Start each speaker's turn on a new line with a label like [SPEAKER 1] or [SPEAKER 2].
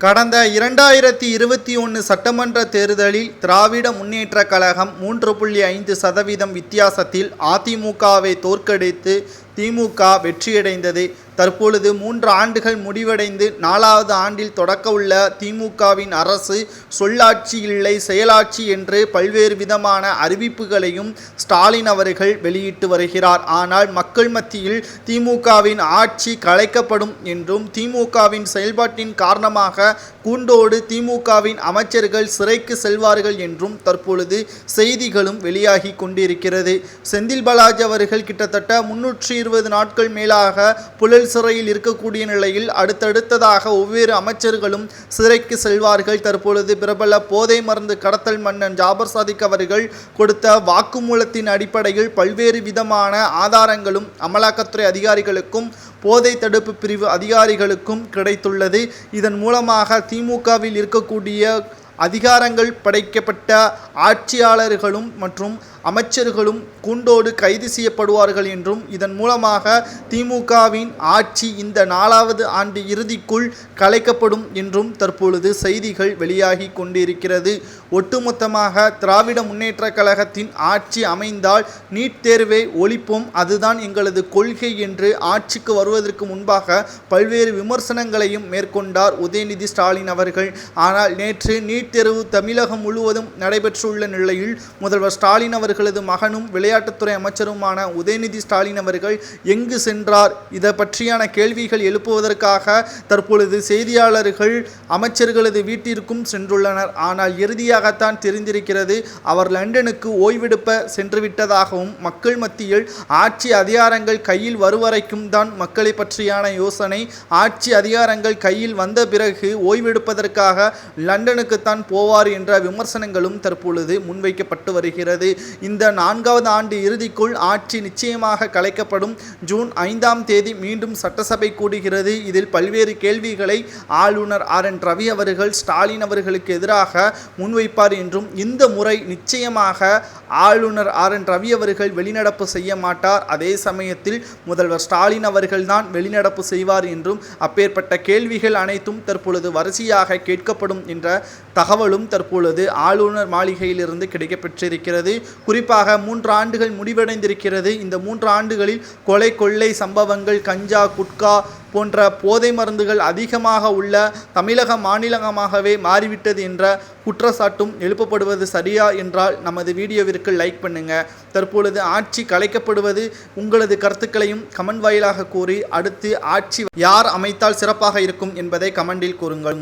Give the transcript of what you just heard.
[SPEAKER 1] கடந்த 2021 சட்டமன்ற தேர்தலில் திராவிட முன்னேற்றக் கழகம் 3.5% வித்தியாசத்தில் அதிமுகவை தோற்கடித்து திமுக வெற்றியடைந்தது. தற்பொழுது 3 ஆண்டுகள் முடிவடைந்து 4வது ஆண்டில் தொடக்க உள்ள திமுகவின் அரசு சொல்லாட்சி இல்லை செயலாட்சி என்று பல்வேறு விதமான அறிவிப்புகளையும் ஸ்டாலின் அவர்கள் வெளியிட்டு வருகிறார். ஆனால் மக்கள் மத்தியில் திமுகவின் ஆட்சி கலைக்கப்படும் என்றும் திமுகவின் செயல்பாட்டின் காரணமாக கூண்டோடு திமுகவின் அமைச்சர்கள் சிறைக்கு செல்வார்கள் என்றும் தற்பொழுது செய்திகளும் வெளியாகி கொண்டிருக்கிறது. செந்தில் பாலாஜி அவர்கள் கிட்டத்தட்ட 320 நாட்கள் மேலாக புழல் சிறையில் இருக்கக்கூடிய நிலையில் அடுத்தடுத்ததாக ஒவ்வொரு அமைச்சர்களும் சிறைக்கு செல்வார்கள். தற்பொழுது பிரபல போதை மருந்து கடத்தல் மன்னன் ஜாபர் சாதிக் அவர்கள் கொடுத்த வாக்குமூலத்தின் அடிப்படையில் பல்வேறு விதமான ஆதாரங்களும் அமலாக்கத்துறை அதிகாரிகளுக்கும் போதை தடுப்பு பிரிவு அதிகாரிகளுக்கும் கிடைத்துள்ளது. இதன் மூலமாக திமுகவில் இருக்கக்கூடிய அதிகாரங்கள் படைக்கப்பட்ட ஆட்சியாளர்களும் மற்றும் அமைச்சர்களும் கூண்டோடு கைது செய்யப்படுவார்கள் என்றும் இதன் மூலமாக திமுகவின் ஆட்சி இந்த 4வது ஆண்டு இறுதிக்குள் கலைக்கப்படும் என்றும் தற்பொழுது செய்திகள் வெளியாகி கொண்டிருக்கிறது. ஒட்டுமொத்தமாக திராவிட முன்னேற்றக் கழகத்தின் ஆட்சி அமைந்தால் நீட் தேர்வை ஒழிப்போம், அதுதான் எங்களது கொள்கை என்று ஆட்சிக்கு வருவதற்கு முன்பாக பல்வேறு விமர்சனங்களையும் மேற்கொண்டார் உதயநிதி ஸ்டாலின் அவர்கள். ஆனால் நேற்று நீட் தேர்வு தமிழகம் முழுவதும் நடைபெற்றுள்ள நிலையில் முதல்வர் ஸ்டாலின் அவர்களது மகனும் விளையாட்டுத்துறை அமைச்சருமான உதயநிதி ஸ்டாலின் அவர்கள் எங்கு சென்றார், இதை பற்றியான கேள்விகள் எழுப்புவதற்காக தற்பொழுது செய்தியாளர்கள் அமைச்சர்களது வீட்டிற்கும் சென்றுள்ளனர். ஆனால் இறுதியாகத்தான் தெரிந்திருக்கிறது அவர் லண்டனுக்கு ஓய்வெடுப்ப சென்றுவிட்டதாகவும் மக்கள் மத்தியில் ஆட்சி அதிகாரங்கள் கையில் வருவரைக்கும் தான் மக்களை பற்றியான யோசனை, ஆட்சி அதிகாரங்கள் கையில் வந்த பிறகு ஓய்வெடுப்பதற்காக லண்டனுக்குத்தான் போவார் என்ற விமர்சனங்களும் தற்பொழுது முன்வைக்கப்பட்டு வருகிறது. இந்த 4வது ஆண்டு இறுதிக்குள் ஆட்சி நிச்சயமாக கலைக்கப்படும். ஜூன் 5ஆம் தேதி மீண்டும் சட்டசபை கூடுகிறது. இதில் பல்வேறு கேள்விகளை ஆளுநர் RN ரவி அவர்கள் ஸ்டாலின் அவர்களுக்கு எதிராக முன்வைப்பார் என்றும் இந்த முறை நிச்சயமாக ஆளுநர் RN ரவி அவர்கள் வெளிநடப்பு செய்ய மாட்டார், அதே சமயத்தில் முதல்வர் ஸ்டாலின் அவர்கள்தான் வெளிநடப்பு செய்வார் என்றும் அப்பேற்பட்ட கேள்விகள் அனைத்தும் தற்பொழுது வரிசையாக கேட்கப்படும் என்ற தகவலும் தற்பொழுது ஆளுநர் மாளிகையிலிருந்து கிடைக்கப்பெற்றிருக்கிறது. குறிப்பாக 3 ஆண்டுகள் முடிவடைந்திருக்கிறது. இந்த 3 ஆண்டுகளில் கொலை கொள்ளை சம்பவங்கள், கஞ்சா குட்கா போன்ற போதை மருந்துகள் அதிகமாக உள்ள தமிழக மாநிலமாகவே மாறிவிட்டது என்ற குற்றச்சாட்டும் எழுப்பப்படுவது சரியா என்றால் நமது வீடியோவிற்கு லைக் பண்ணுங்க. தற்பொழுது ஆட்சி கலைக்கப்படுவது உங்களது கருத்துக்களையும் கமெண்ட் வாயிலாக கூறி அடுத்து ஆட்சி யார் அமைத்தால் சிறப்பாக இருக்கும் என்பதை கமெண்டில் கூறுங்கள்.